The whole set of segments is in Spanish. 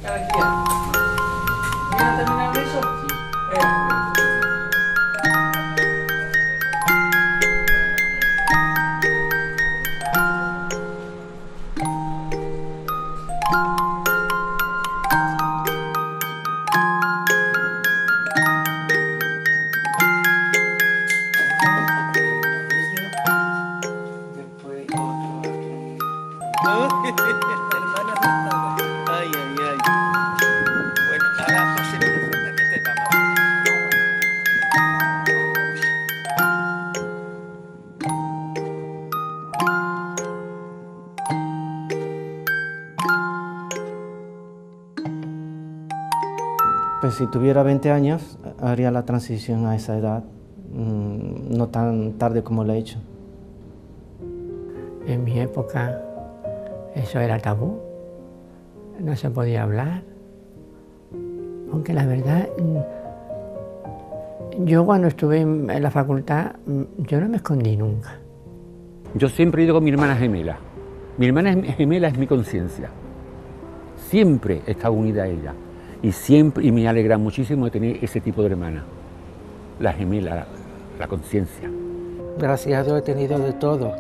cada quien. ¿Ya terminaron eso? Sí. Ay, ay, ay. Bueno, ahora pasemos a la siguiente etapa. Pues si tuviera 20 años, haría la transición a esa edad, no tan tarde como lo he hecho. En mi época eso era tabú, no se podía hablar, aunque la verdad, yo cuando estuve en la facultad, yo no me escondí nunca. Yo siempre he ido con mi hermana gemela. Mi hermana gemela es mi conciencia. Siempre he estado unida a ella. Y me alegra muchísimo de tener ese tipo de hermana. La gemela, la conciencia. Gracias a Dios he tenido de todo,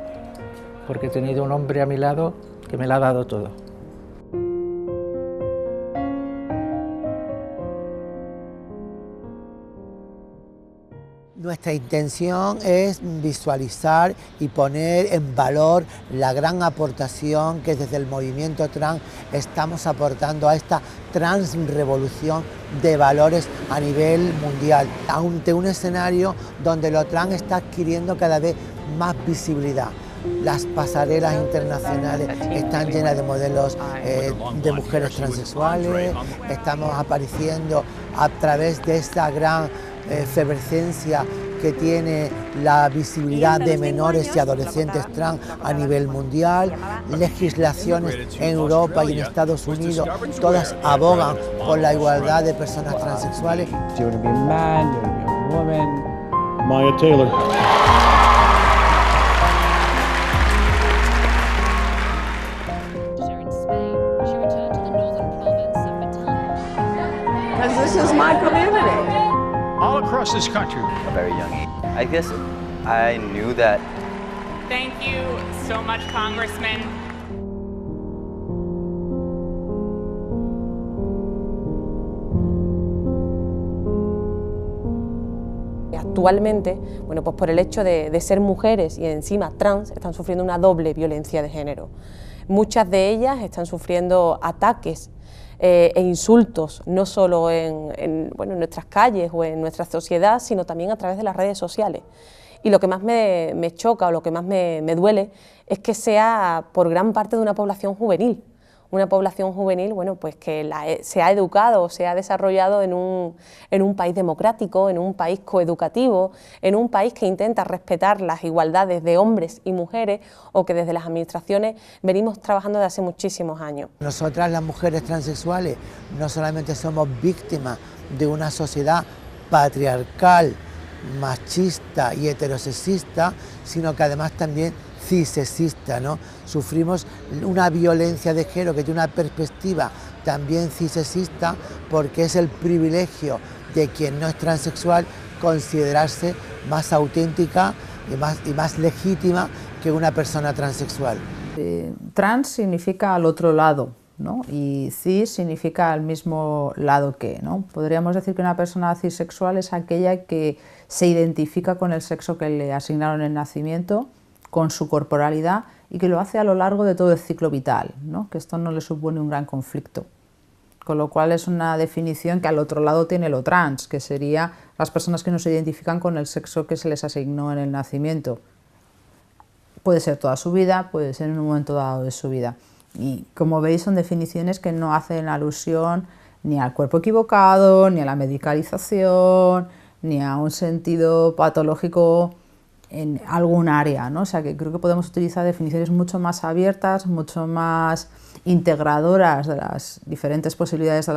porque he tenido un hombre a mi lado que me lo ha dado todo. Nuestra intención es visualizar y poner en valor la gran aportación que desde el movimiento trans estamos aportando a esta transrevolución de valores a nivel mundial, ante un escenario donde lo trans está adquiriendo cada vez más visibilidad. Las pasarelas internacionales están llenas de modelos de mujeres transexuales, estamos apareciendo a través de esta gran efervescencia que tiene la visibilidad de menores y adolescentes trans a nivel mundial, legislaciones en Europa y en Estados Unidos, todas abogan por la igualdad de personas transexuales. Do you want to be a man? Do you want to be a woman? Maya Taylor. Because this is my community. All across this country. A very young age. I guess I knew that. Thank you so much, Congressman. Actualmente, bueno, pues por el hecho de ser mujeres y encima trans, están sufriendo una doble violencia de género. Muchas de ellas están sufriendo ataques e insultos, no solo en nuestras calles o en nuestra sociedad, sino también a través de las redes sociales. Y lo que más me choca o lo que más me duele es que sea por gran parte de una población juvenil. Una población juvenil, bueno, pues que se ha educado, se ha desarrollado en un país democrático, en un país coeducativo, en un país que intenta respetar las igualdades de hombres y mujeres o que desde las administraciones venimos trabajando desde hace muchísimos años. Nosotras las mujeres transexuales no solamente somos víctimas de una sociedad patriarcal, machista y heterosexista, sino que además también cisexista, ¿no? Sufrimos una violencia de género que tiene una perspectiva también cisexista, porque es el privilegio de quien no es transexual considerarse más auténtica y más legítima que una persona transexual. Trans significa al otro lado, ¿no? Y cis significa al mismo lado que, ¿no? Podríamos decir que una persona cisexual es aquella que se identifica con el sexo que le asignaron en el nacimiento, con su corporalidad, y que lo hace a lo largo de todo el ciclo vital, ¿no? Que esto no le supone un gran conflicto. Con lo cual es una definición que al otro lado tiene lo trans, que sería las personas que no se identifican con el sexo que se les asignó en el nacimiento. Puede ser toda su vida, puede ser en un momento dado de su vida. Y como veis son definiciones que no hacen alusión ni al cuerpo equivocado, ni a la medicalización, ni a un sentido patológico en algún área, ¿no? O sea que creo que podemos utilizar definiciones mucho más abiertas, mucho más integradoras de las diferentes posibilidades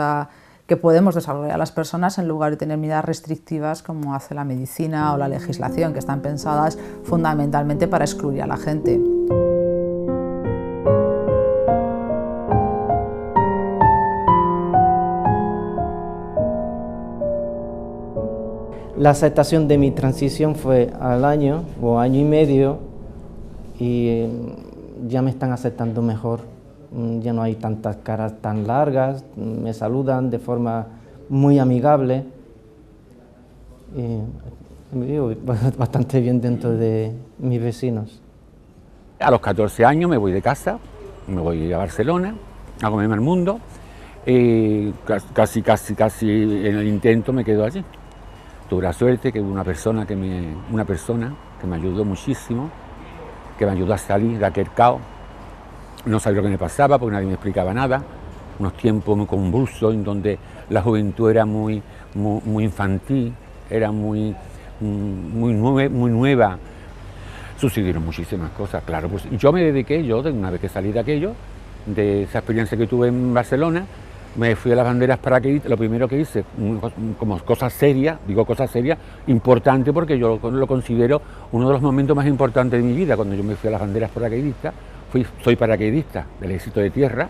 que podemos desarrollar las personas, en lugar de tener medidas restrictivas como hace la medicina o la legislación, que están pensadas fundamentalmente para excluir a la gente. La aceptación de mi transición fue al año o año y medio y ya me están aceptando mejor. Ya no hay tantas caras tan largas, me saludan de forma muy amigable. Me vivo bastante bien dentro de mis vecinos. A los 14 años me voy de casa, me voy a Barcelona, a comerme el mundo. Casi en el intento me quedo allí. Tuve la suerte que hubo una persona que me ayudó muchísimo, que me ayudó a salir de aquel caos. No sabía lo que me pasaba porque nadie me explicaba nada. Unos tiempos muy convulsos en donde la juventud era muy infantil, era muy nueva. Sucedieron muchísimas cosas, claro. Pues yo me dediqué, una vez que salí de aquello, de esa experiencia que tuve en Barcelona, me fui a las banderas paracaidistas. Lo primero que hice, como cosas serias, digo cosas serias, importante porque yo lo considero uno de los momentos más importantes de mi vida. Cuando yo me fui a las banderas paracaidistas, soy paracaidista del Ejército de Tierra.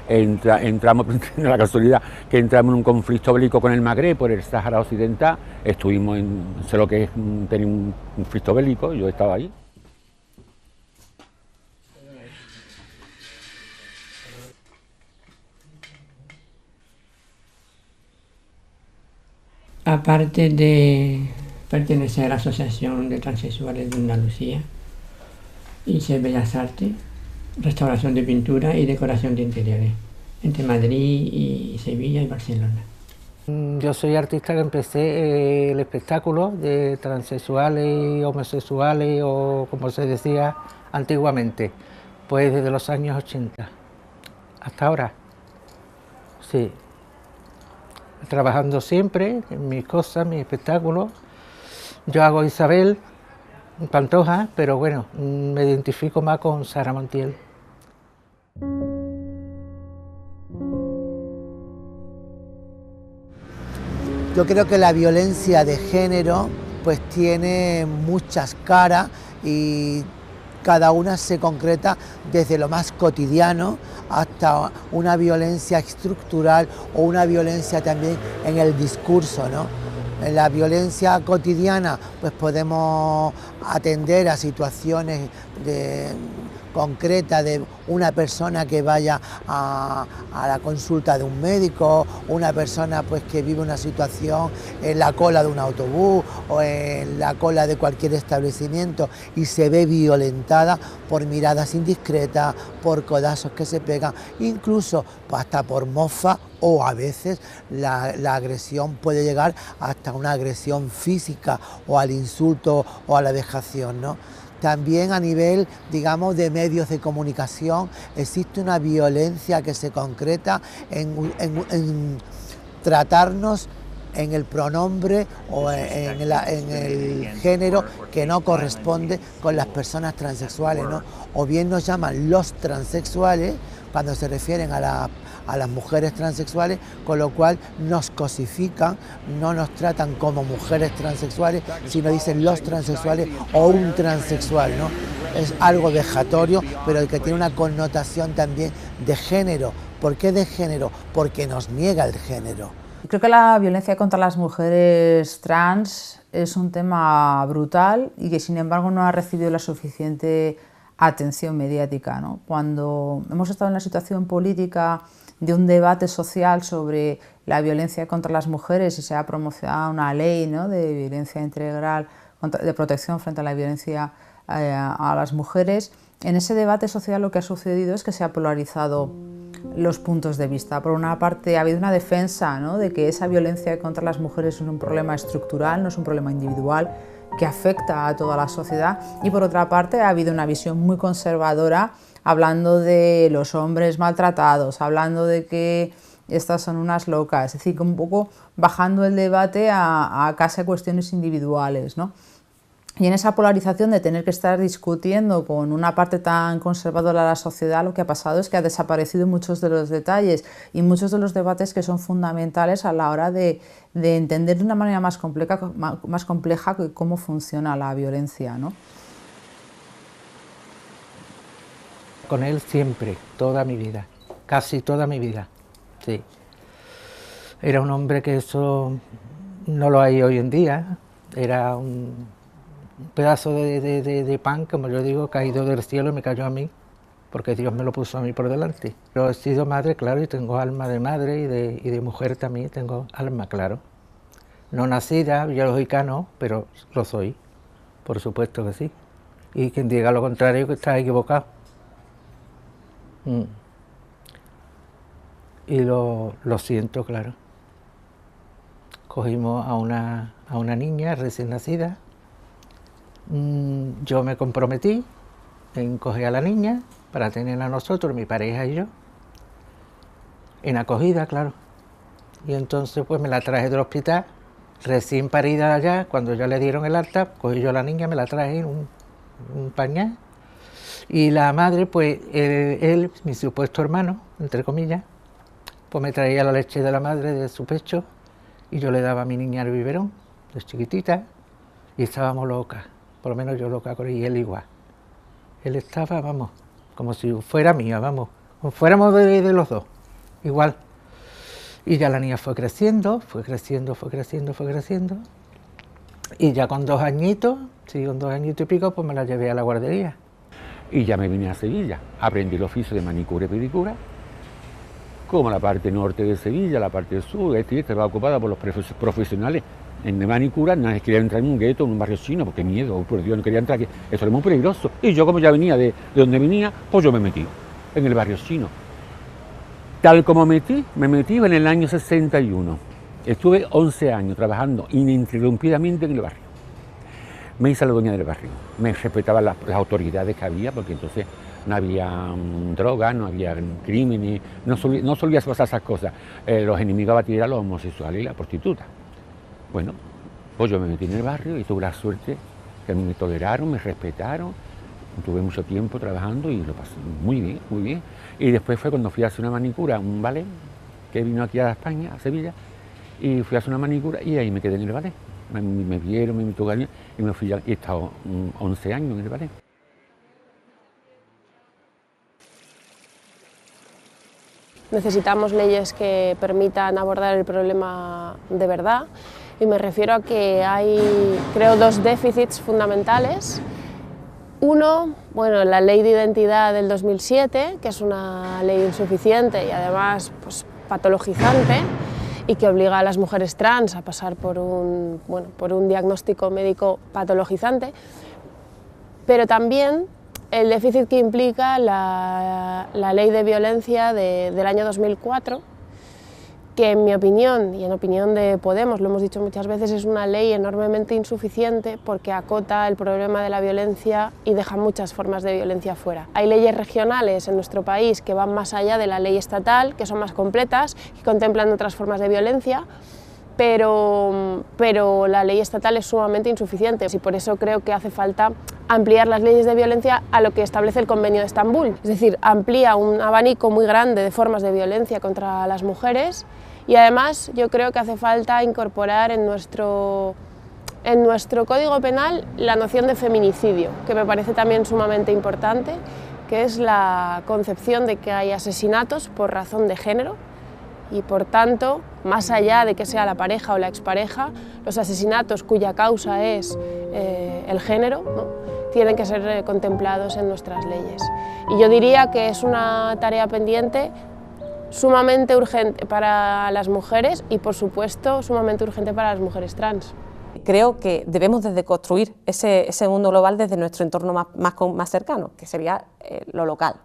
Entramos, la casualidad que entramos en un conflicto bélico con el Magreb por el Sáhara Occidental. Estuvimos sé lo que es tener un conflicto bélico, yo estaba ahí. Aparte de pertenecer a la Asociación de Transexuales de Andalucía, hice Bellas Artes, restauración de pintura y decoración de interiores, entre Madrid y Sevilla y Barcelona. Yo soy artista que empecé el espectáculo de transexuales, homosexuales o como se decía antiguamente, pues desde los años 80 hasta ahora. Sí. Trabajando siempre en mis cosas, mis espectáculos. Yo hago Isabel Pantoja, pero bueno, me identifico más con Sara Montiel. Yo creo que la violencia de género pues tiene muchas caras y cada una se concreta desde lo más cotidiano hasta una violencia estructural o una violencia también en el discurso, ¿no? En la violencia cotidiana pues podemos atender a situaciones concretas de una persona que vaya a la consulta de un médico, una persona pues que vive una situación en la cola de un autobús o en la cola de cualquier establecimiento y se ve violentada por miradas indiscretas, por codazos que se pegan, incluso pues, hasta por mofa, o a veces la agresión puede llegar hasta una agresión física o al insulto o a la vejación, ¿no? También a nivel, digamos, de medios de comunicación existe una violencia que se concreta en tratarnos en el pronombre o en el género que no corresponde con las personas transexuales, ¿no? O bien nos llaman los transexuales cuando se refieren a las mujeres transexuales, con lo cual nos cosifican, no nos tratan como mujeres transexuales, sino dicen los transexuales o un transexual, ¿no? Es algo vejatorio, pero que tiene una connotación también de género. ¿Por qué de género? Porque nos niega el género. Creo que la violencia contra las mujeres trans es un tema brutal y que sin embargo no ha recibido la suficiente atención mediática, ¿no? Cuando hemos estado en la situación política de un debate social sobre la violencia contra las mujeres y se ha promocionado una ley, ¿no?, de violencia integral, de protección frente a la violencia a las mujeres, en ese debate social lo que ha sucedido es que se ha polarizado los puntos de vista. Por una parte ha habido una defensa, ¿no?, de que esa violencia contra las mujeres es un problema estructural, no es un problema individual, que afecta a toda la sociedad, y por otra parte ha habido una visión muy conservadora hablando de los hombres maltratados, hablando de que estas son unas locas, es decir, un poco bajando el debate a casi cuestiones individuales, ¿no? Y en esa polarización de tener que estar discutiendo con una parte tan conservadora de la sociedad, lo que ha pasado es que ha desaparecido muchos de los detalles y muchos de los debates que son fundamentales a la hora de entender de una manera más compleja cómo funciona la violencia, ¿no? Con él siempre, toda mi vida, casi toda mi vida, sí. Era un hombre que eso no lo hay hoy en día, Era un pedazo de pan, como yo digo, caído del cielo y me cayó a mí, porque Dios me lo puso a mí por delante. Pero he sido madre, claro, y tengo alma de madre y de mujer también, tengo alma, claro. No nacida, biológica no, pero lo soy, por supuesto que sí. Y quien diga lo contrario que está equivocado. Y lo siento, claro. Cogimos a una niña recién nacida. Yo me comprometí en coger a la niña para tenerla a nosotros, mi pareja y yo, en acogida, claro. Y entonces pues me la traje del hospital, recién parida allá, cuando ya le dieron el alta, cogí yo a la niña, me la traje en un pañal. Y la madre, pues él, mi supuesto hermano, entre comillas, pues me traía la leche de la madre de su pecho y yo le daba a mi niña el biberón, de chiquitita, y estábamos locas, por lo menos yo loca con él y él igual. Él estaba, vamos, como si fuera mía, vamos, como fuéramos de los dos, igual. Y ya la niña fue creciendo, y ya con 2 añitos, sí, con 2 añitos y pico, pues me la llevé a la guardería. Y ya me vine a Sevilla, aprendí el oficio de manicura y pedicura, como la parte norte de Sevilla, la parte sur, estaba ocupada por los profesionales en manicura. Nadie quería entrar en un gueto, en un barrio chino, porque miedo, por Dios, no quería entrar aquí, eso era muy peligroso. Y yo, como ya venía de donde venía, pues yo me metí en el barrio chino. Tal como me metí en el año 61. Estuve 11 años trabajando ininterrumpidamente en el barrio. Me hice la dueña del barrio, me respetaban las autoridades que había, porque entonces no había droga, no había crímenes, no solía pasar esas cosas. Los enemigos a tirar a los homosexuales y la prostituta. Bueno, pues yo me metí en el barrio y tuve la suerte que a mí me toleraron, me respetaron. Tuve mucho tiempo trabajando y lo pasé muy bien, muy bien. Y después fue cuando fui a hacer una manicura, un ballet, que vino aquí a España, a Sevilla, y fui a hacer una manicura y ahí me quedé en el ballet. Me vieron, me invitó y me fui y he estado 11 años en el ballet. Necesitamos leyes que permitan abordar el problema de verdad y me refiero a que hay, creo, 2 déficits fundamentales. Uno, bueno, la Ley de Identidad del 2007, que es una ley insuficiente y además pues, patologizante y que obliga a las mujeres trans a pasar por un diagnóstico médico patologizante, pero también el déficit que implica la Ley de Violencia del año 2004, que en mi opinión y en opinión de Podemos, lo hemos dicho muchas veces, es una ley enormemente insuficiente porque acota el problema de la violencia y deja muchas formas de violencia fuera. Hay leyes regionales en nuestro país que van más allá de la ley estatal, que son más completas, que contemplan otras formas de violencia, pero la ley estatal es sumamente insuficiente y por eso creo que hace falta ampliar las leyes de violencia a lo que establece el Convenio de Estambul. Es decir, amplía un abanico muy grande de formas de violencia contra las mujeres y además yo creo que hace falta incorporar en nuestro Código Penal la noción de feminicidio, que me parece también sumamente importante, que es la concepción de que hay asesinatos por razón de género y por tanto, más allá de que sea la pareja o la expareja, los asesinatos cuya causa es el género, ¿no?, tienen que ser contemplados en nuestras leyes. Y yo diría que es una tarea pendiente sumamente urgente para las mujeres y, por supuesto, sumamente urgente para las mujeres trans. Creo que debemos desde construir ese mundo global desde nuestro entorno más cercano, que sería lo local.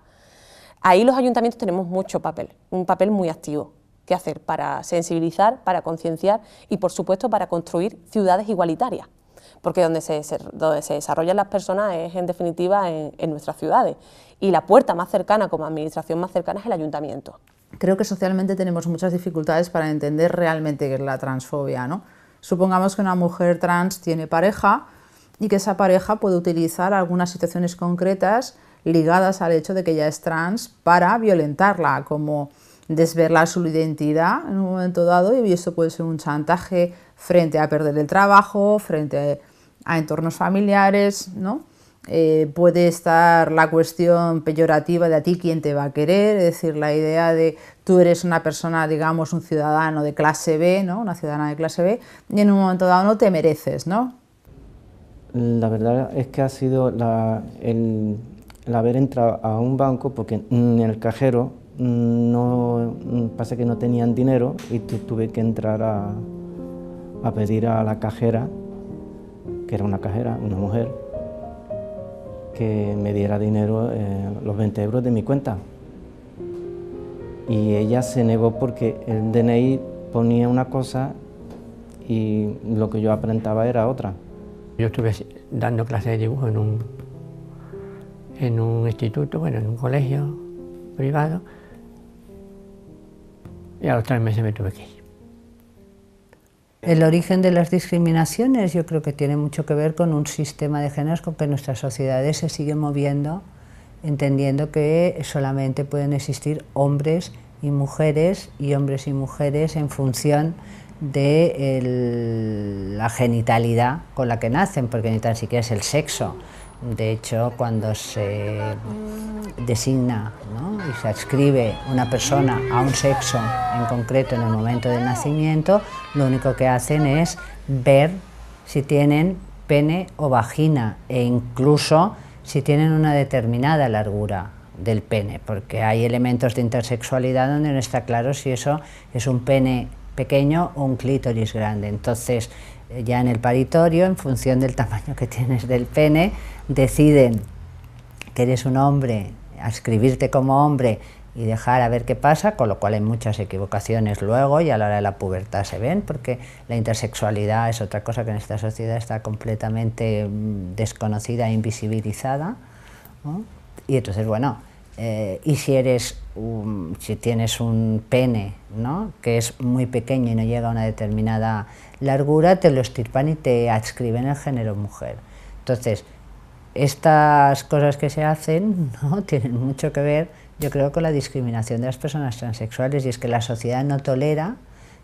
Ahí los ayuntamientos tenemos mucho papel, un papel muy activo que hacer para sensibilizar, para concienciar y, por supuesto, para construir ciudades igualitarias, porque donde se desarrollan las personas es, en definitiva, en nuestras ciudades, y la puerta más cercana, como administración más cercana, es el ayuntamiento. Creo que socialmente tenemos muchas dificultades para entender realmente qué es la transfobia, ¿no? Supongamos que una mujer trans tiene pareja y que esa pareja puede utilizar algunas situaciones concretas ligadas al hecho de que ella es trans para violentarla, como desvelar su identidad en un momento dado, y esto puede ser un chantaje frente a perder el trabajo, frente a entornos familiares, ¿no?, puede estar la cuestión peyorativa de a ti quién te va a querer, es decir, la idea de tú eres una persona, digamos, un ciudadano de clase B, ¿no? Una ciudadana de clase B, y en un momento dado no te mereces, ¿no? La verdad es que ha sido el haber entrado a un banco, porque en el cajero pasa que no tenían dinero y tuve que entrar a pedir a la cajera, que era una cajera, una mujer, que me diera dinero, los 20 euros de mi cuenta. Y ella se negó porque el DNI ponía una cosa y lo que yo aparentaba era otra. Yo estuve dando clases de dibujo en un instituto, bueno, en un colegio privado, y a los 3 meses me tuve que ir. El origen de las discriminaciones yo creo que tiene mucho que ver con un sistema de géneros con que nuestras sociedades se siguen moviendo, entendiendo que solamente pueden existir hombres y mujeres en función de la genitalidad con la que nacen, porque ni tan siquiera es el sexo. De hecho, cuando se designa, ¿no?, y se adscribe una persona a un sexo en concreto en el momento del nacimiento, lo único que hacen es ver si tienen pene o vagina, e incluso si tienen una determinada largura del pene, porque hay elementos de intersexualidad donde no está claro si eso es un pene pequeño o un clítoris grande. Entonces, ya en el paritorio, en función del tamaño que tienes del pene, deciden que eres un hombre, adscribirte como hombre y dejar a ver qué pasa, con lo cual hay muchas equivocaciones luego y a la hora de la pubertad se ven, porque la intersexualidad es otra cosa que en esta sociedad está completamente desconocida e invisibilizada, ¿no? Y entonces, bueno, y si tienes un pene, ¿no?, que es muy pequeño y no llega a una determinada largura, te lo extirpan y te adscriben el género mujer. Entonces, estas cosas que se hacen, ¿no?, tienen mucho que ver, yo creo, con la discriminación de las personas transexuales, y es que la sociedad no tolera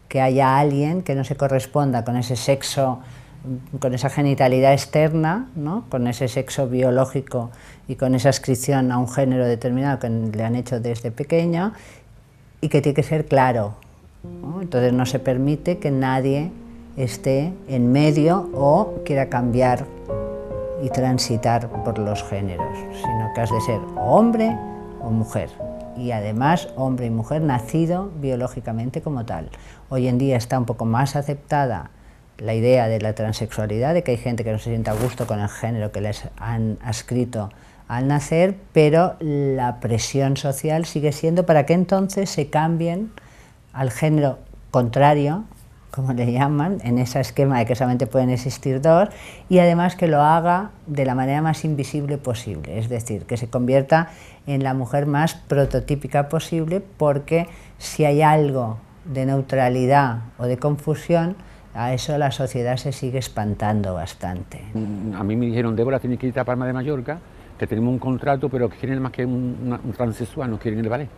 que haya alguien que no se corresponda con ese sexo, con esa genitalidad externa, ¿no?, con ese sexo biológico y con esa adscripción a un género determinado que le han hecho desde pequeño, y que tiene que ser claro, ¿no? Entonces no se permite que nadie esté en medio o quiera cambiar y transitar por los géneros, sino que has de ser o hombre o mujer, y además hombre y mujer nacido biológicamente como tal. Hoy en día está un poco más aceptada la idea de la transexualidad, de que hay gente que no se siente a gusto con el género que les han adscrito al nacer, pero la presión social sigue siendo para que entonces se cambien al género contrario, como le llaman, en ese esquema de que solamente pueden existir dos, y además que lo haga de la manera más invisible posible, es decir, que se convierta en la mujer más prototípica posible, porque si hay algo de neutralidad o de confusión, a eso la sociedad se sigue espantando bastante. A mí me dijeron: Débora, tienes que irte a Palma de Mallorca, que tenemos un contrato, pero que quieren más que un transexual, no quieren el ballet,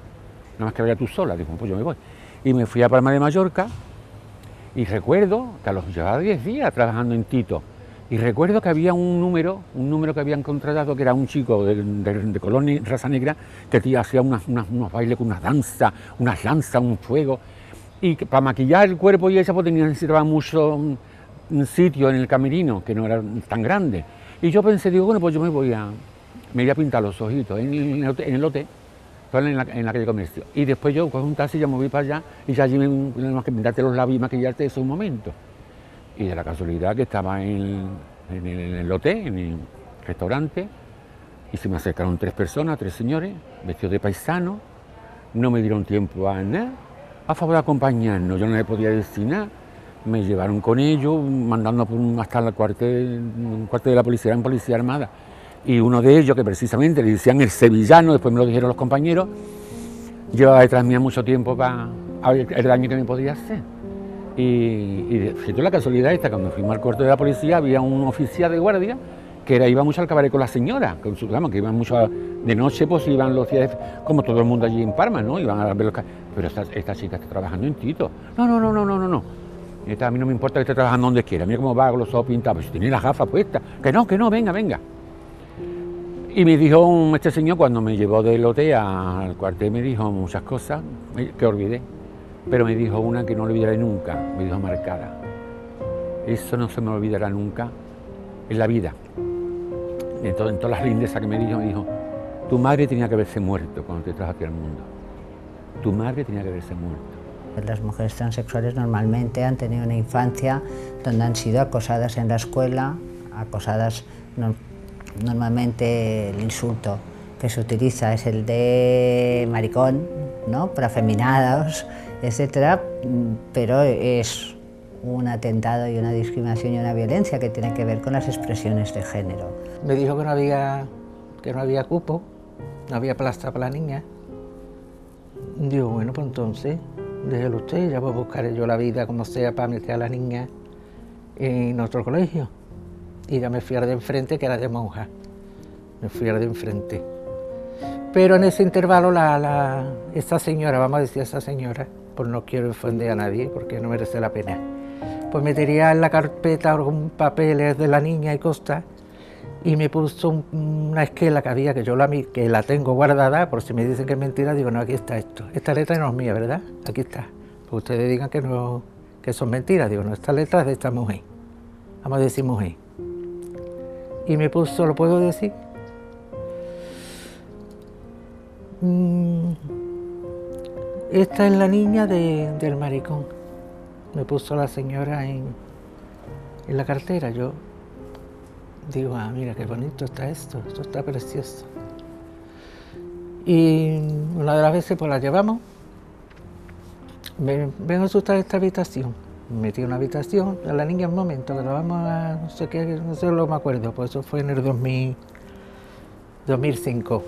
nada más que vaya tú sola. Digo, pues yo me voy. Y me fui a Palma de Mallorca, y recuerdo que a los llevaba 10 días trabajando en Tito, y recuerdo que había un número que habían contratado, que era un chico de color raza negra, que hacía unos bailes con unas danzas, un fuego, y para maquillar el cuerpo y eso pues necesitaba mucho sitio en el camerino, que no era tan grande. Y yo pensé, digo, bueno, pues yo me voy a pintar los ojitos en el hotel, en la calle Comercio. Y después yo cojo un taxi y ya me voy para allá, y ya allí tenemos que pintarte los labios y maquillarte eso un momento. Y de la casualidad que estaba en el hotel, en el restaurante, y se me acercaron 3 personas, 3 señores, vestidos de paisano, no me dieron tiempo a nada, a favor de acompañarnos, yo no le podía decir nada. Me llevaron con ellos, mandando hasta el cuartel de la policía, eran policía armada. Y uno de ellos, que precisamente le decían el sevillano, después me lo dijeron los compañeros, llevaba detrás mía mucho tiempo para ver el daño que me podía hacer. Y fíjate la casualidad esta, cuando fuimos al cuartel de la policía había un oficial de guardia que iba mucho al cabaret con la señora, que iban mucho de noche, pues iban los días, como todo el mundo allí en Parma, ¿no? Iban a ver pero esta chica está trabajando en Tito. No. A mí no me importa que esté trabajando donde quiera, mira cómo va con los ojos pintados, pues si tiene las gafas puestas, que no, venga. Y me dijo este señor, cuando me llevó del hotel al cuartel, me dijo muchas cosas que olvidé, pero me dijo una que no olvidaré nunca, me dijo marcada. Eso no se me olvidará nunca en la vida. En todas las lindezas que me dijo, tu madre tenía que haberse muerto cuando te trajo aquí al mundo. Tu madre tenía que haberse muerto. Las mujeres transexuales normalmente han tenido una infancia donde han sido acosadas en la escuela, acosadas normalmente el insulto que se utiliza es el de maricón, ¿no? Para afeminados, etcétera, pero es un atentado y una discriminación y una violencia que tiene que ver con las expresiones de género. Me dijo que no había cupo, no había plaza para la niña. Digo, bueno, pues entonces, déjelo usted, ya voy a buscar yo la vida como sea para meter a la niña en otro colegio. Y ya me fui al de enfrente, que era de monja. Me fui al de enfrente. Pero en ese intervalo, esa señora, vamos a decir esa señora, pues no quiero ofender a nadie porque no merece la pena, pues metería en la carpeta algún papeles de la niña y cosas, y me puso una esquela que había, que la tengo guardada, por si me dicen que es mentira, digo, no, aquí está esto. Esta letra no es mía, ¿verdad? Aquí está. Pues ustedes digan que no, que son mentiras. Digo, no, esta letra es de esta mujer. Vamos a decir mujer. Y me puso, ¿lo puedo decir? Esta es la niña del maricón. Me puso la señora en la cartera. Yo digo, ah, mira qué bonito está esto está precioso. Y una de las veces pues la llevamos. Vengo a asustar esta habitación. Me metí en una habitación, a la niña un momento, que la vamos a, no sé qué, no sé, lo me acuerdo, pues eso fue en el 2005.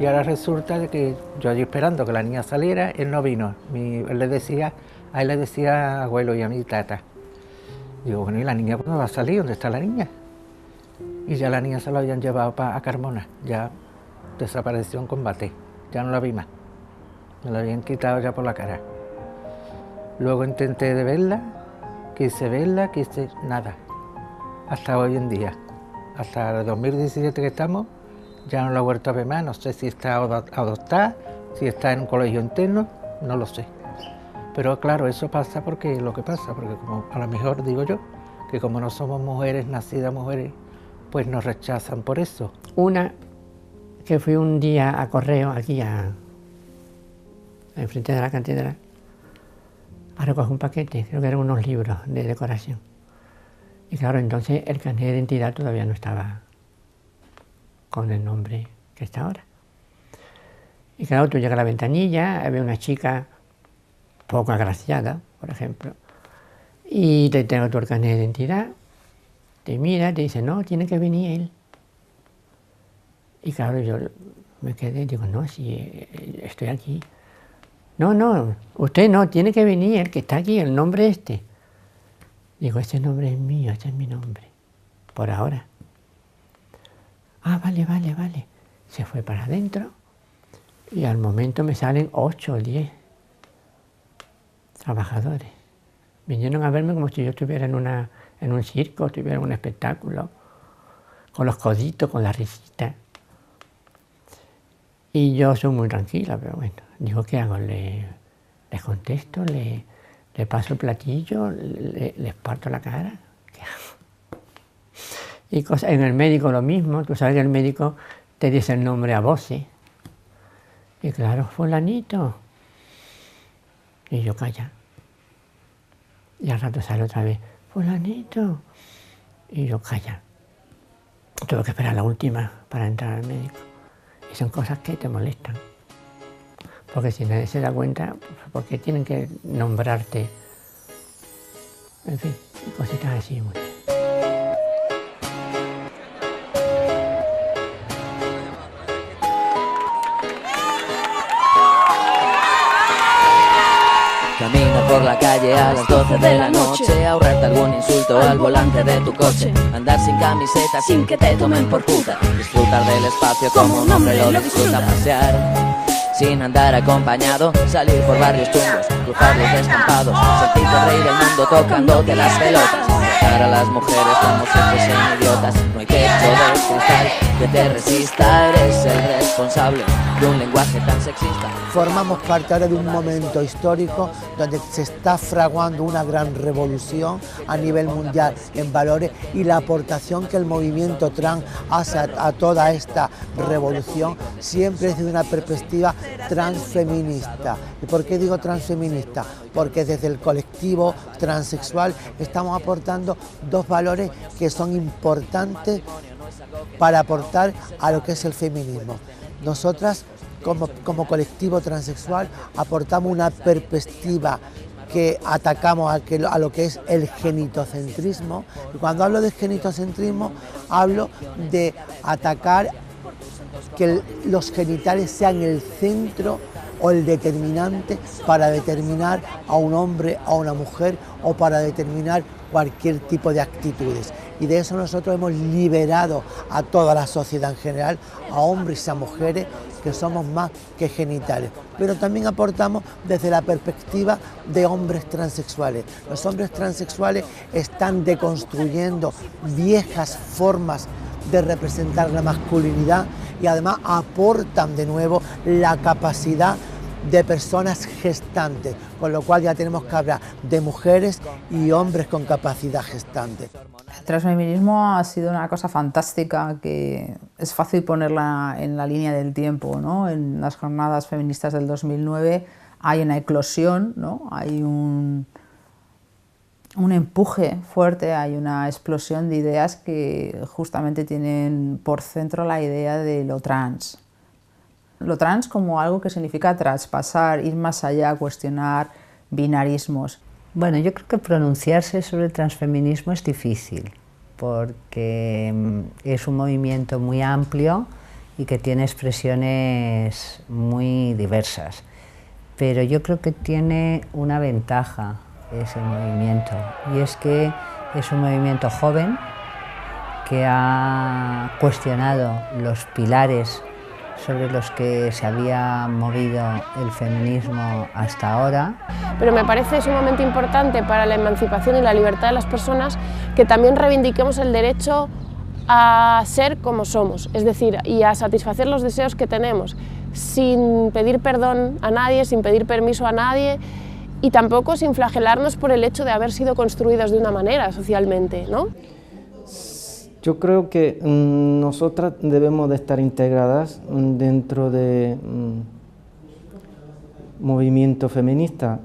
Y ahora resulta de que yo allí esperando que la niña saliera, él no vino. Él le decía abuelo y a mi tata. Digo, bueno, ¿y la niña cuándo va a salir? ¿Dónde está la niña? Y ya la niña se la habían llevado a Carmona, ya desapareció en combate, ya no la vi más. Me la habían quitado ya por la cara. Luego intenté de verla, quise nada. Hasta hoy en día, hasta el 2017 que estamos, ya no la he vuelto a ver más, no sé si está adoptada, si está en un colegio interno, no lo sé. Pero claro, eso pasa porque como a lo mejor digo yo, que como no somos mujeres, nacidas mujeres, pues nos rechazan por eso. Una que fui un día a correo aquí enfrente de la catedral, a recoger un paquete, creo que eran unos libros de decoración. Y claro, entonces el carnet de identidad todavía no estaba con el nombre que está ahora. Y claro, tú llegas a la ventanilla, ve una chica poco agraciada, por ejemplo, y te tengo tu carnet de identidad, te mira, te dice, no, tiene que venir él. Y claro, yo me quedé, digo, no, si estoy aquí. No, usted no, tiene que venir el que está aquí, el nombre este. Digo, este nombre es mío, este es mi nombre, por ahora. Ah, vale. Se fue para adentro y al momento me salen 8 o 10 trabajadores. Vinieron a verme como si yo estuviera en un circo, estuviera en un espectáculo, con los coditos, con la risita. Y yo soy muy tranquila, pero bueno, digo, ¿qué hago? Les contesto, le paso el platillo, les parto la cara. ¿Qué hago? Y en el médico lo mismo, tú sabes que el médico te dice el nombre a voces. Y claro, fulanito. Y yo calla. Y al rato sale otra vez, fulanito. Y yo calla. Tuve que esperar la última para entrar al médico. Y son cosas que te molestan. Porque si nadie se da cuenta, ¿por qué tienen que nombrarte? En fin, cositas así muchas. Camina por la calle a las 12 de la noche, ahorrarte algún insulto al volante de tu coche, andar sin camiseta sin que te tomen por puta, disfrutar del espacio como un hombre lo disfruta, pasear sin andar acompañado, salir por barrios chungos, cruzar los descampados, sentirte el rey del mundo tocándote las pelotas, tratar a las mujeres como si fuesen idiotas. No hay techo de cristal que te resista, eres el responsable de un lenguaje tan sexista. Formamos parte ahora de un momento histórico donde se está fraguando una gran revolución a nivel mundial en valores, y la aportación que el movimiento trans hace a toda esta revolución siempre es desde una perspectiva transfeminista. ¿Y por qué digo transfeminista? Porque desde el colectivo transexual estamos aportando dos valores que son importantes para aportar a lo que es el feminismo. Nosotras, como colectivo transexual, aportamos una perspectiva que atacamos a lo que es el genitocentrismo. Y cuando hablo de genitocentrismo, hablo de atacar que los genitales sean el centro o el determinante para determinar a un hombre, a una mujer, o para determinar cualquier tipo de actitudes. Y de eso nosotros hemos liberado a toda la sociedad en general, a hombres y a mujeres, que somos más que genitales. Pero también aportamos desde la perspectiva de hombres transexuales. Los hombres transexuales están deconstruyendo viejas formas de representar la masculinidad, y además aportan de nuevo la capacidad de personas gestantes, con lo cual ya tenemos que hablar de mujeres y hombres con capacidad gestante. El transfeminismo ha sido una cosa fantástica que es fácil ponerla en la línea del tiempo, ¿no? En las jornadas feministas del 2009 hay una eclosión, ¿no? Hay un empuje fuerte, hay una explosión de ideas que justamente tienen por centro la idea de lo trans. Lo trans como algo que significa traspasar, ir más allá, cuestionar binarismos. Bueno, yo creo que pronunciarse sobre el transfeminismo es difícil, porque es un movimiento muy amplio y que tiene expresiones muy diversas. Pero yo creo que tiene una ventaja ese movimiento, y es que es un movimiento joven que ha cuestionado los pilares sobre los que se había movido el feminismo hasta ahora. Pero me parece sumamente importante para la emancipación y la libertad de las personas que también reivindiquemos el derecho a ser como somos, es decir, y a satisfacer los deseos que tenemos, sin pedir perdón a nadie, sin pedir permiso a nadie, y tampoco sin flagelarnos por el hecho de haber sido construidos de una manera socialmente, ¿no? Yo creo que nosotras debemos de estar integradas dentro de movimiento feminista,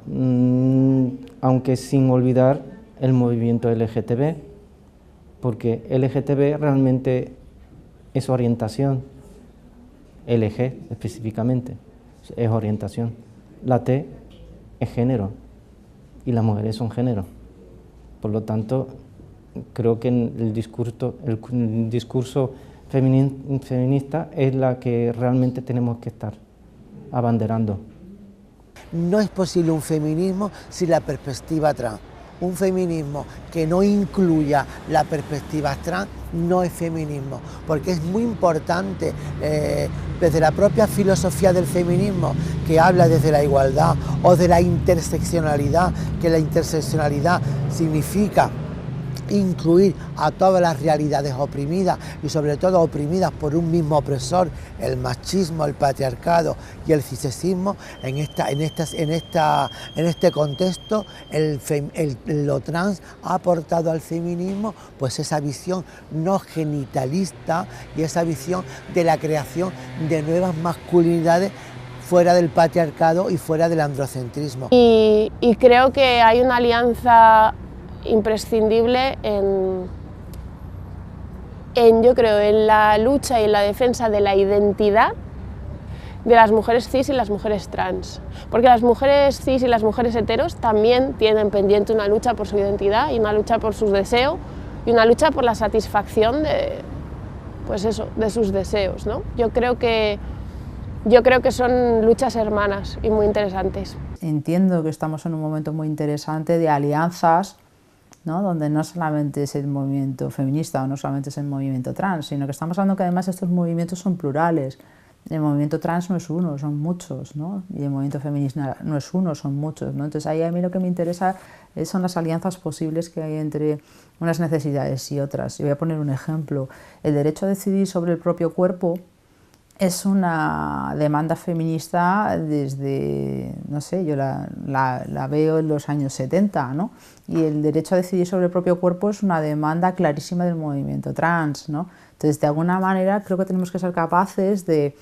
aunque sin olvidar el movimiento LGTB, porque LGTB realmente es orientación, LG específicamente, es orientación. La T es género y las mujeres son género. Por lo tanto, creo que el discurso feminista es la que realmente tenemos que estar abanderando. No es posible un feminismo sin la perspectiva trans. Un feminismo que no incluya la perspectiva trans no es feminismo, porque es muy importante desde la propia filosofía del feminismo, que habla desde la igualdad o de la interseccionalidad, que la interseccionalidad significa incluir a todas las realidades oprimidas, y sobre todo oprimidas por un mismo opresor, el machismo, el patriarcado y el cisexismo. En este contexto lo trans ha aportado al feminismo pues esa visión no genitalista y esa visión de la creación de nuevas masculinidades fuera del patriarcado y fuera del androcentrismo. Y creo que hay una alianza imprescindible yo creo, en la lucha y en la defensa de la identidad de las mujeres cis y las mujeres trans. Porque las mujeres cis y las mujeres heteros también tienen pendiente una lucha por su identidad y una lucha por sus deseos y una lucha por la satisfacción de, pues eso, de sus deseos, ¿no? Yo creo que son luchas hermanas y muy interesantes. Entiendo que estamos en un momento muy interesante de alianzas, ¿no? Donde no solamente es el movimiento feminista o no solamente es el movimiento trans, sino que estamos hablando que además estos movimientos son plurales El movimiento trans no es uno, son muchos, ¿no? Y el movimiento feminista no es uno, son muchos, ¿no? Entonces ahí a mí lo que me interesa son las alianzas posibles que hay entre unas necesidades y otras. Y voy a poner un ejemplo. El derecho a decidir sobre el propio cuerpo es una demanda feminista desde, no sé, yo la veo en los años 70, ¿no? Y el derecho a decidir sobre el propio cuerpo es una demanda clarísima del movimiento trans, ¿no? Entonces, de alguna manera, creo que tenemos que ser capaces de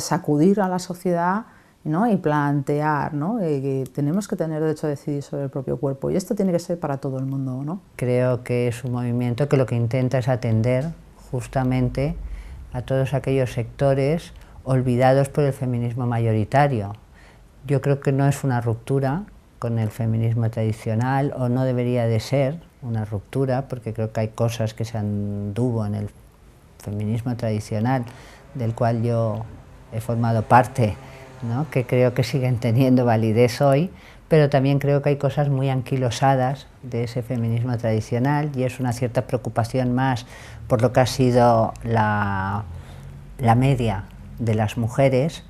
sacudir a la sociedad, ¿no? Y plantear, ¿no? Que tenemos que tener derecho a decidir sobre el propio cuerpo, y esto tiene que ser para todo el mundo, ¿no? Creo que es un movimiento que lo que intenta es atender justamente a todos aquellos sectores olvidados por el feminismo mayoritario. Yo creo que no es una ruptura con el feminismo tradicional, o no debería de ser una ruptura, porque creo que hay cosas que se anduvo en el feminismo tradicional, del cual yo he formado parte, ¿no? Que creo que siguen teniendo validez hoy, pero también creo que hay cosas muy anquilosadas de ese feminismo tradicional, y es una cierta preocupación más por lo que ha sido la media de las mujeres,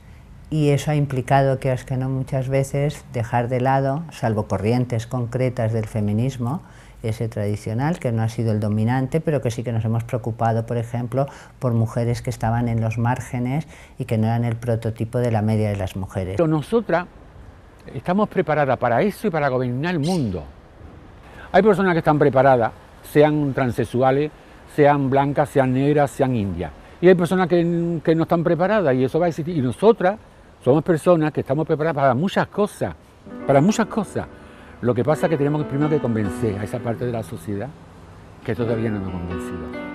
y eso ha implicado que no muchas veces dejar de lado, salvo corrientes concretas del feminismo, ese tradicional, que no ha sido el dominante, pero que sí que nos hemos preocupado, por ejemplo, por mujeres que estaban en los márgenes y que no eran el prototipo de la media de las mujeres. Pero nosotras estamos preparadas para eso y para gobernar el mundo. Hay personas que están preparadas, sean transexuales, sean blancas, sean negras, sean indias. Y hay personas que no están preparadas, y eso va a existir. Y nosotras somos personas que estamos preparadas para muchas cosas, para muchas cosas. Lo que pasa es que tenemos primero que convencer a esa parte de la sociedad que todavía no nos ha convencido.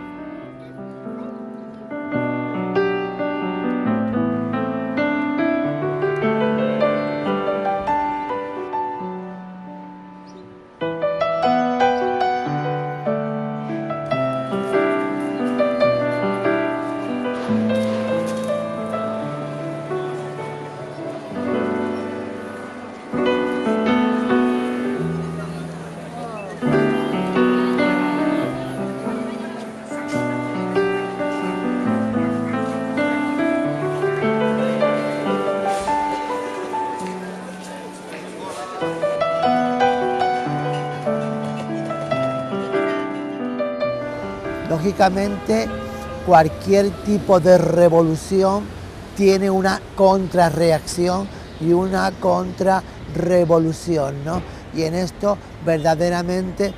Lógicamente, cualquier tipo de revolución tiene una contrarreacción y una contrarrevolución, ¿no? Y en esto verdaderamente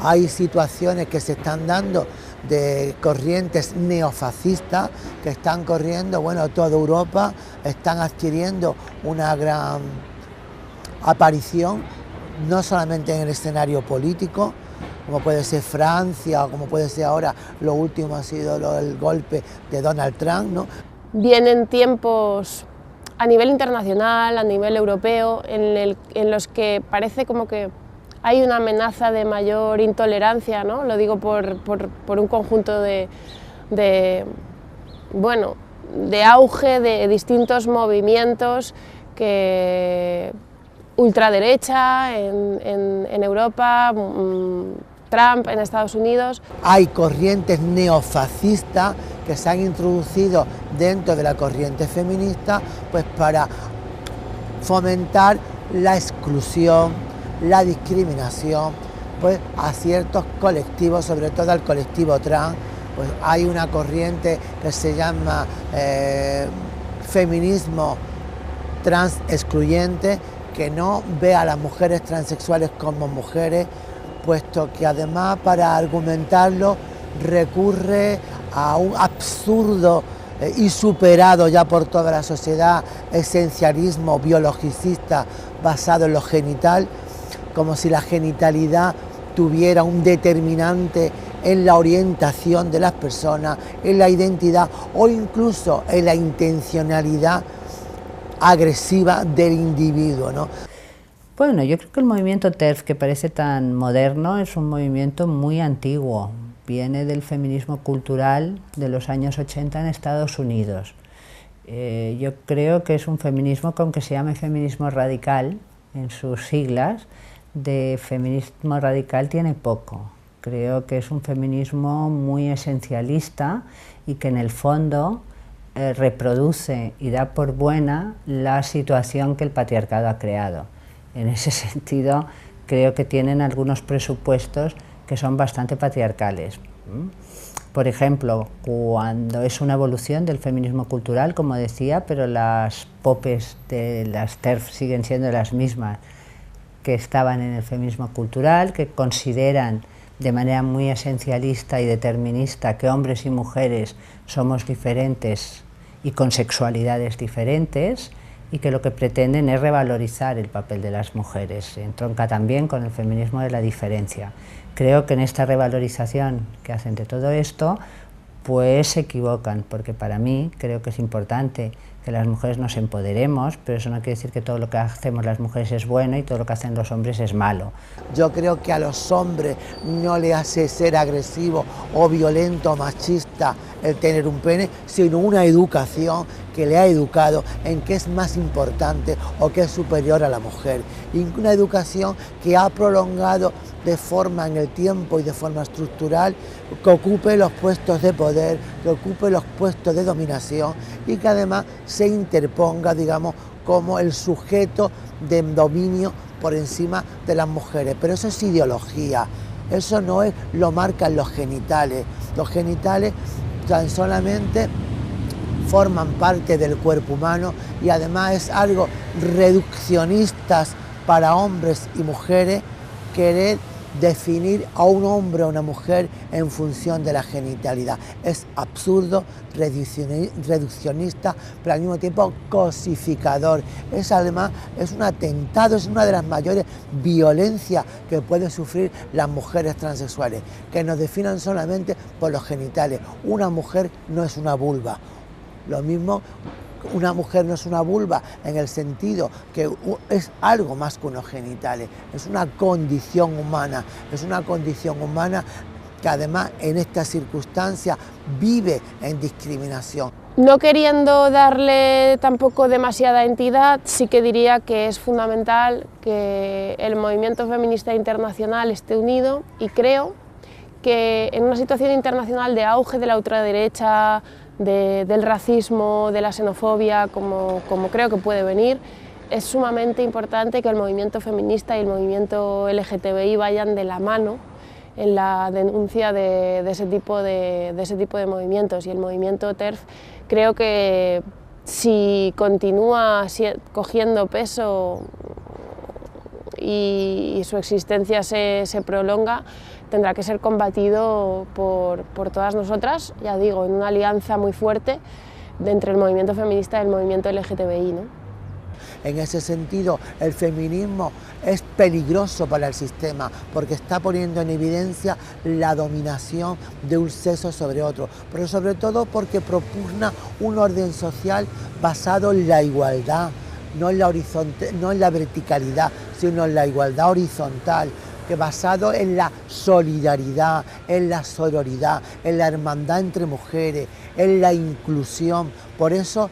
hay situaciones que se están dando de corrientes neofascistas que están corriendo, bueno, toda Europa están adquiriendo una gran aparición, no solamente en el escenario político, como puede ser Francia o como puede ser ahora, lo último ha sido el golpe de Donald Trump, ¿no? Vienen tiempos a nivel internacional, a nivel europeo, en los que parece como que hay una amenaza de mayor intolerancia, ¿no? Lo digo por un conjunto de auge de distintos movimientos que ultraderecha en Europa, Trump en Estados Unidos. Hay corrientes neofascistas que se han introducido dentro de la corriente feminista, pues para fomentar la exclusión, la discriminación, pues a ciertos colectivos, sobre todo al colectivo trans. Pues hay una corriente que se llama feminismo trans excluyente, que no ve a las mujeres transexuales como mujeres, puesto que además para argumentarlo recurre a un absurdo y superado ya por toda la sociedad esencialismo biologicista basado en lo genital, como si la genitalidad tuviera un determinante en la orientación de las personas, en la identidad o incluso en la intencionalidad agresiva del individuo, ¿no? Bueno, yo creo que el movimiento TERF, que parece tan moderno, es un movimiento muy antiguo. Viene del feminismo cultural de los años 80 en Estados Unidos. Yo creo que es un feminismo que, aunque se llame feminismo radical en sus siglas, de feminismo radical tiene poco. Creo que es un feminismo muy esencialista y que en el fondo reproduce y da por buena la situación que el patriarcado ha creado. En ese sentido, creo que tienen algunos presupuestos que son bastante patriarcales. Por ejemplo, cuando es una evolución del feminismo cultural, como decía, pero las popes de las TERF siguen siendo las mismas que estaban en el feminismo cultural, que consideran de manera muy esencialista y determinista que hombres y mujeres somos diferentes y con sexualidades diferentes, y que lo que pretenden es revalorizar el papel de las mujeres. Entronca también con el feminismo de la diferencia. Creo que en esta revalorización que hacen de todo esto, pues se equivocan, porque para mí creo que es importante que las mujeres nos empoderemos, pero eso no quiere decir que todo lo que hacemos las mujeres es bueno y todo lo que hacen los hombres es malo. Yo creo que a los hombres no les hace ser agresivo o violento o machista el tener un pene, sino una educación que le ha educado en qué es más importante o qué es superior a la mujer. Y una educación que ha prolongado de forma en el tiempo y de forma estructural, que ocupe los puestos de poder, que ocupe los puestos de dominación y que además se interponga, digamos, como el sujeto de dominio por encima de las mujeres. Pero eso es ideología, eso no es, lo marcan los genitales. Los genitales tan solamente forman parte del cuerpo humano y además es algo reduccionistas para hombres y mujeres querer definir a un hombre o una mujer en función de la genitalidad. Es absurdo, reduccionista, pero al mismo tiempo cosificador. Es además, es un atentado, es una de las mayores violencias que pueden sufrir las mujeres transexuales, que nos definan solamente por los genitales. Una mujer no es una vulva. Lo mismo, una mujer no es una vulva en el sentido que es algo más que unos genitales, es una condición humana que además en estas circunstancias vive en discriminación. No queriendo darle tampoco demasiada entidad, sí que diría que es fundamental que el movimiento feminista internacional esté unido, y creo que en una situación internacional de auge de la ultraderecha, del racismo, de la xenofobia, como creo que puede venir, es sumamente importante que el movimiento feminista y el movimiento LGTBI vayan de la mano en la denuncia de ese tipo de movimientos. Y el movimiento TERF creo que si continúa cogiendo peso y su existencia se prolonga, tendrá que ser combatido por todas nosotras, ya digo, en una alianza muy fuerte entre el movimiento feminista y el movimiento LGTBI, ¿no? En ese sentido, el feminismo es peligroso para el sistema porque está poniendo en evidencia la dominación de un sexo sobre otro, pero sobre todo porque propugna un orden social basado en la igualdad, no en la verticalidad, sino en la igualdad horizontal, que basado en la solidaridad, en la sororidad, en la hermandad entre mujeres, en la inclusión. Por eso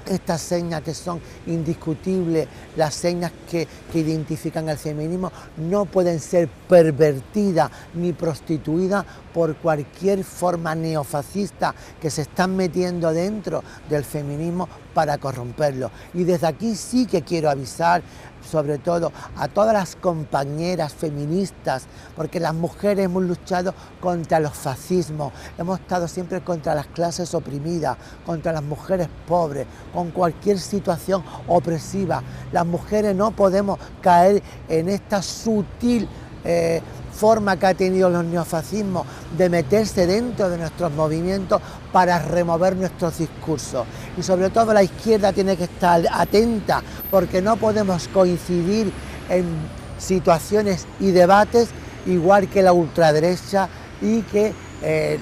estas señas que son indiscutibles, las señas que identifican al feminismo, no pueden ser pervertidas ni prostituidas por cualquier forma neofascista que se están metiendo dentro del feminismo para corromperlo. Y desde aquí sí que quiero avisar, sobre todo a todas las compañeras feministas, porque las mujeres hemos luchado contra los fascismos, hemos estado siempre contra las clases oprimidas, contra las mujeres pobres, con cualquier situación opresiva. Las mujeres no podemos caer en esta sutil forma que ha tenido los neofascismos de meterse dentro de nuestros movimientos para remover nuestros discursos. Y sobre todo la izquierda tiene que estar atenta, porque no podemos coincidir en situaciones y debates igual que la ultraderecha y que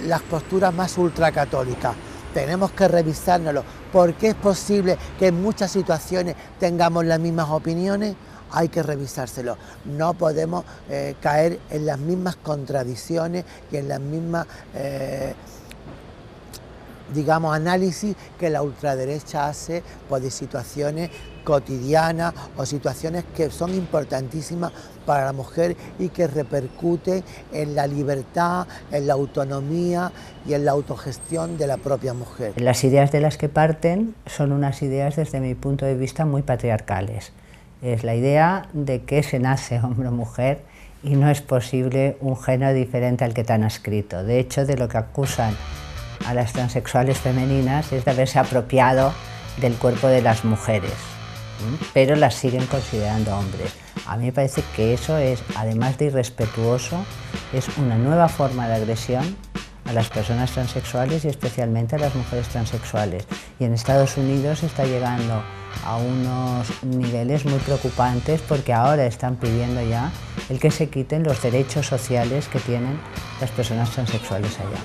las posturas más ultracatólicas. Tenemos que revisárnoslo, porque es posible que en muchas situaciones tengamos las mismas opiniones. Hay que revisárselo, no podemos caer en las mismas contradicciones y en las mismas, digamos, análisis que la ultraderecha hace pues, de situaciones cotidianas o situaciones que son importantísimas para la mujer y que repercuten en la libertad, en la autonomía y en la autogestión de la propia mujer. Las ideas de las que parten son unas ideas desde mi punto de vista muy patriarcales. Es la idea de que se nace hombre o mujer y no es posible un género diferente al que te han escrito. De hecho, de lo que acusan a las transexuales femeninas es de haberse apropiado del cuerpo de las mujeres, pero las siguen considerando hombres. A mí me parece que eso es, además de irrespetuoso, es una nueva forma de agresión a las personas transexuales y especialmente a las mujeres transexuales. Y en Estados Unidos está llegando a unos niveles muy preocupantes porque ahora están pidiendo ya el que se quiten los derechos sociales que tienen las personas transexuales allá.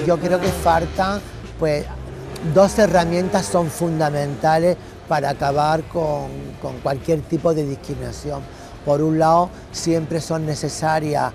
Yo creo que faltan, pues, dos herramientas son fundamentales para acabar con cualquier tipo de discriminación. Por un lado, siempre son necesarias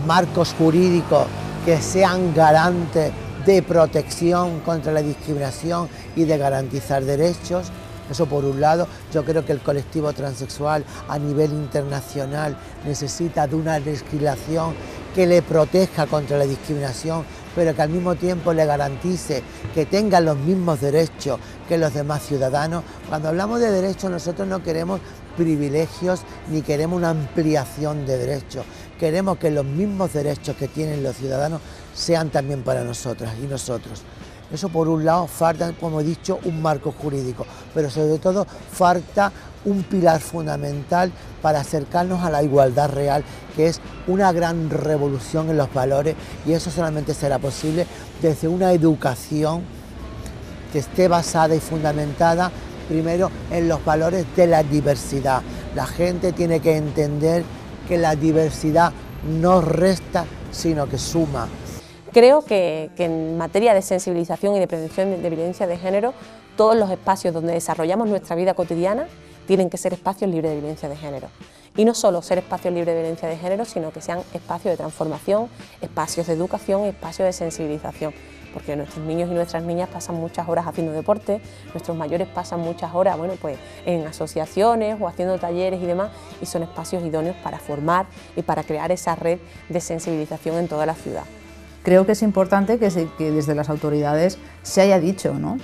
marcos jurídicos que sean garantes de protección contra la discriminación y de garantizar derechos. Eso por un lado. Yo creo que el colectivo transexual a nivel internacional necesita de una legislación que le proteja contra la discriminación, pero que al mismo tiempo le garantice que tengan los mismos derechos que los demás ciudadanos. Cuando hablamos de derechos, nosotros no queremos privilegios ni queremos una ampliación de derechos. Queremos que los mismos derechos que tienen los ciudadanos sean también para nosotras y nosotros. Eso por un lado, falta, como he dicho, un marco jurídico, pero sobre todo falta un pilar fundamental para acercarnos a la igualdad real, que es una gran revolución en los valores, y eso solamente será posible desde una educación que esté basada y fundamentada primero en los valores de la diversidad. La gente tiene que entender que la diversidad no resta, sino que suma. Creo que en materia de sensibilización y de prevención de violencia de género, todos los espacios donde desarrollamos nuestra vida cotidiana tienen que ser espacios libres de violencia de género. Y no solo ser espacios libres de violencia de género, sino que sean espacios de transformación, espacios de educación, espacios de sensibilización. Porque nuestros niños y nuestras niñas pasan muchas horas haciendo deporte, nuestros mayores pasan muchas horas, bueno, pues en asociaciones o haciendo talleres y demás, y son espacios idóneos para formar y para crear esa red de sensibilización en toda la ciudad. Creo que es importante que desde las autoridades se haya dicho, ¿no?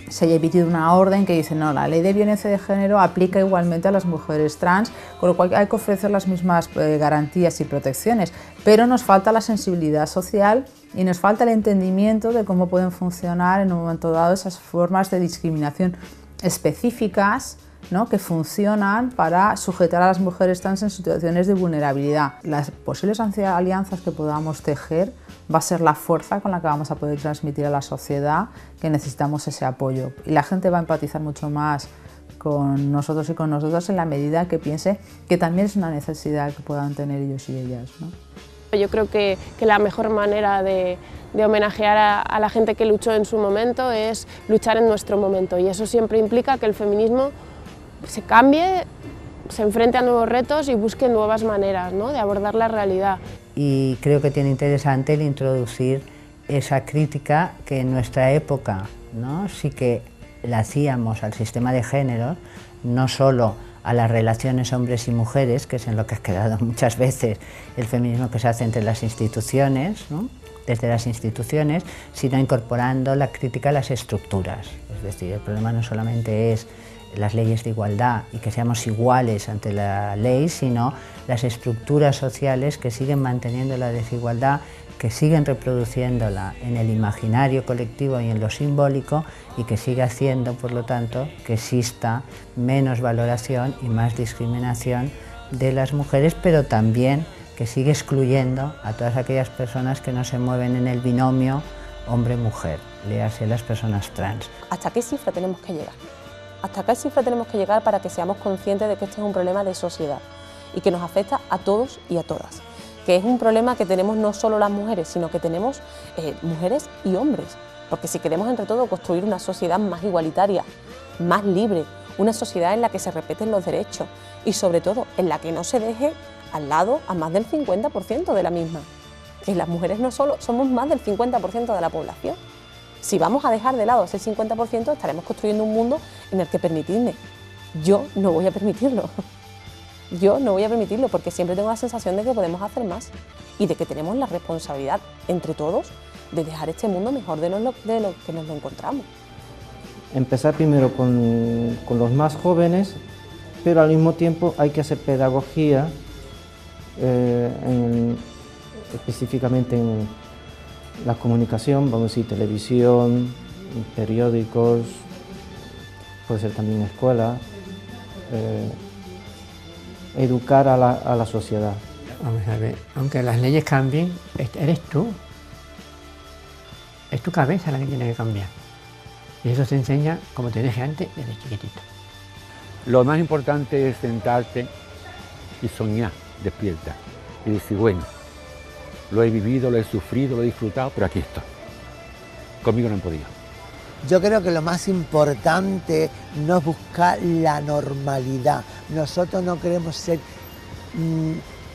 Se haya emitido una orden que dice, no, la ley de violencia de género aplica igualmente a las mujeres trans, con lo cual hay que ofrecer las mismas garantías y protecciones, pero nos falta la sensibilidad social y nos falta el entendimiento de cómo pueden funcionar en un momento dado esas formas de discriminación específicas, ¿no?, que funcionan para sujetar a las mujeres trans en situaciones de vulnerabilidad. Las posibles alianzas que podamos tejer va a ser la fuerza con la que vamos a poder transmitir a la sociedad que necesitamos ese apoyo. Y la gente va a empatizar mucho más con nosotros y con nosotras en la medida que piense que también es una necesidad que puedan tener ellos y ellas, ¿no? Yo creo que la mejor manera de homenajear a la gente que luchó en su momento es luchar en nuestro momento, y eso siempre implica que el feminismo se cambie, se enfrente a nuevos retos y busque nuevas maneras, ¿no?, de abordar la realidad. Y creo que tiene interesante el introducir esa crítica que en nuestra época, ¿no?, sí que la hacíamos al sistema de género, no solo a las relaciones hombres y mujeres, que es en lo que ha quedado muchas veces el feminismo que se hace entre las instituciones, ¿no?, desde las instituciones, sino incorporando la crítica a las estructuras. Es decir, el problema no solamente es las leyes de igualdad y que seamos iguales ante la ley, sino las estructuras sociales que siguen manteniendo la desigualdad, que siguen reproduciéndola en el imaginario colectivo y en lo simbólico, y que sigue haciendo, por lo tanto, que exista menos valoración y más discriminación de las mujeres, pero también que sigue excluyendo a todas aquellas personas que no se mueven en el binomio hombre-mujer, léase las personas trans. ¿Hasta qué cifra tenemos que llegar? ¿Hasta qué cifra tenemos que llegar para que seamos conscientes de que este es un problema de sociedad y que nos afecta a todos y a todas? Que es un problema que tenemos no solo las mujeres, sino que tenemos mujeres y hombres, porque si queremos entre todos construir una sociedad más igualitaria, más libre, una sociedad en la que se respeten los derechos y sobre todo en la que no se deje al lado a más del 50% de la misma, que las mujeres no solo somos más del 50% de la población. Si vamos a dejar de lado ese 50%, estaremos construyendo un mundo en el que, permitidme, yo no voy a permitirlo. Yo no voy a permitirlo porque siempre tengo la sensación de que podemos hacer más y de que tenemos la responsabilidad entre todos de dejar este mundo mejor de lo que nos lo encontramos. Empezar primero con los más jóvenes, pero al mismo tiempo hay que hacer pedagogía, específicamente en la comunicación, vamos a decir televisión, periódicos, puede ser también escuela, educar a la sociedad. Vamos a ver, aunque las leyes cambien, eres tú. Es tu cabeza la que tiene que cambiar. Y eso se enseña, como te dije antes, desde chiquitito. Lo más importante es sentarte y soñar despierta y decir, bueno, lo he vivido, lo he sufrido, lo he disfrutado, pero aquí estoy. Conmigo no han podido. Yo creo que lo más importante no es buscar la normalidad. Nosotros no queremos ser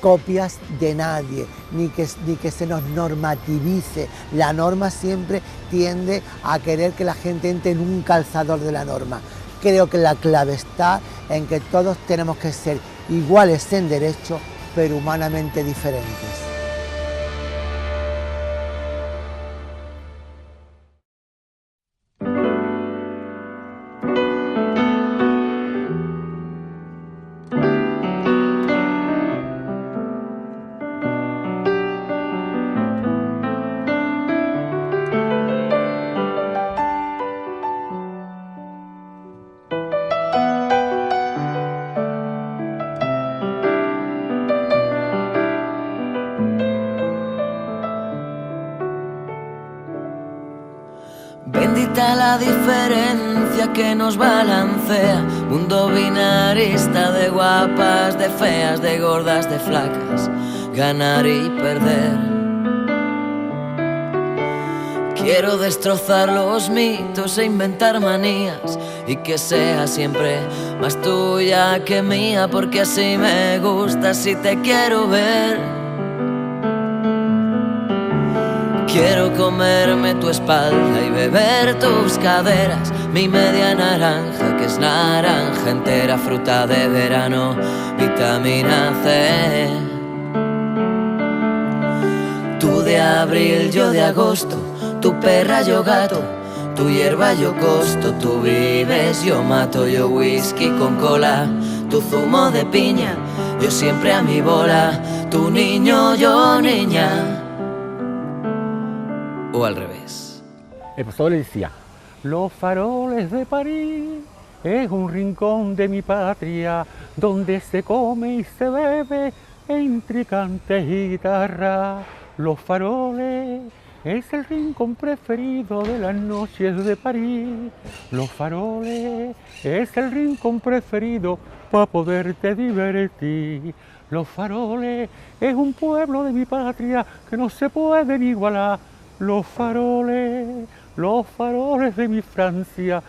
copias de nadie, ni que se nos normativice. La norma siempre tiende a querer que la gente entre en un calzador de la norma. Creo que la clave está en que todos tenemos que ser iguales en derecho, pero humanamente diferentes. Bendita la diferencia que nos balancea, mundo binarista de guapas, de feas, de gordas, de flacas, ganar y perder. Quiero destrozar los mitos e inventar manías y que sea siempre más tuya que mía, porque así me gusta, si te quiero ver. Quiero comerme tu espalda y beber tus caderas, mi media naranja que es naranja entera, fruta de verano, vitamina C. Tú de abril, yo de agosto, tu perra, yo gato, tu hierba, yo costo, tú vives, yo mato, yo whisky con cola, tu zumo de piña, yo siempre a mi bola, tu niño, yo niña. O al revés. El profesor le decía, los faroles de París es un rincón de mi patria donde se come y se bebe entre cantes y guitarra. Los faroles es el rincón preferido de las noches de París. Los faroles es el rincón preferido para poderte divertir. Los faroles es un pueblo de mi patria que no se pueden igualar. Los faroles de mi Francia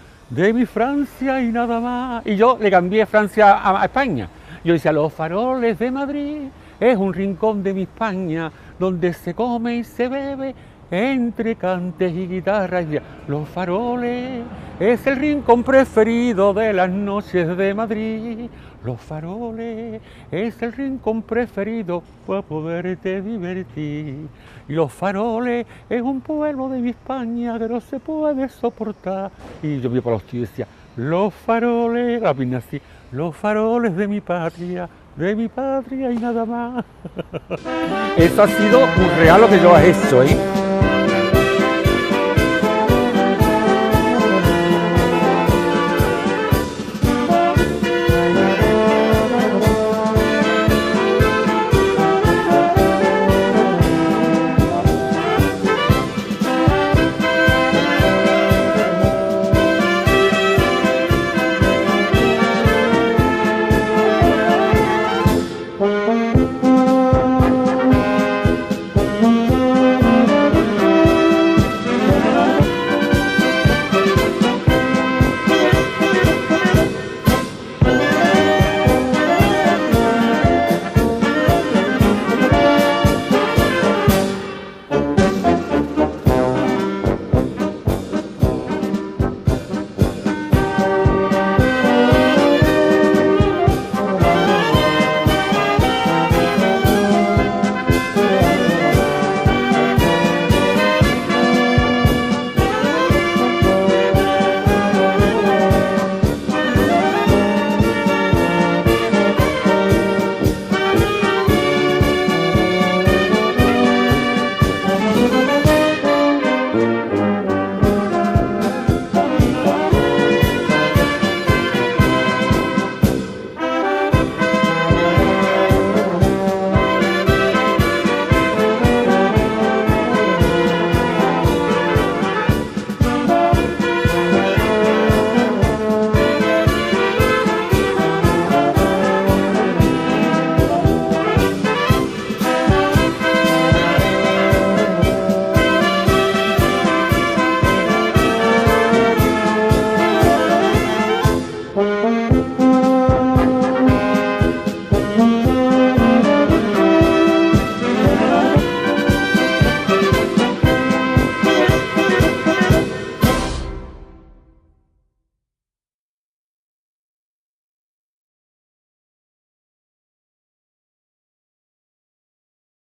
y nada más. Y yo le cambié Francia a España. Yo decía, los faroles de Madrid es un rincón de mi España donde se come y se bebe entre cantes y guitarras. Y decía, los faroles es el rincón preferido de las noches de Madrid. Los faroles es el rincón preferido para poderte divertir. Y los faroles es un pueblo de mi España que no se puede soportar. Y yo vi por los tíos y decía, Los faroles, la pina así, los faroles de mi patria y nada más. Eso ha sido un regalo que yo he hecho, ¿eh?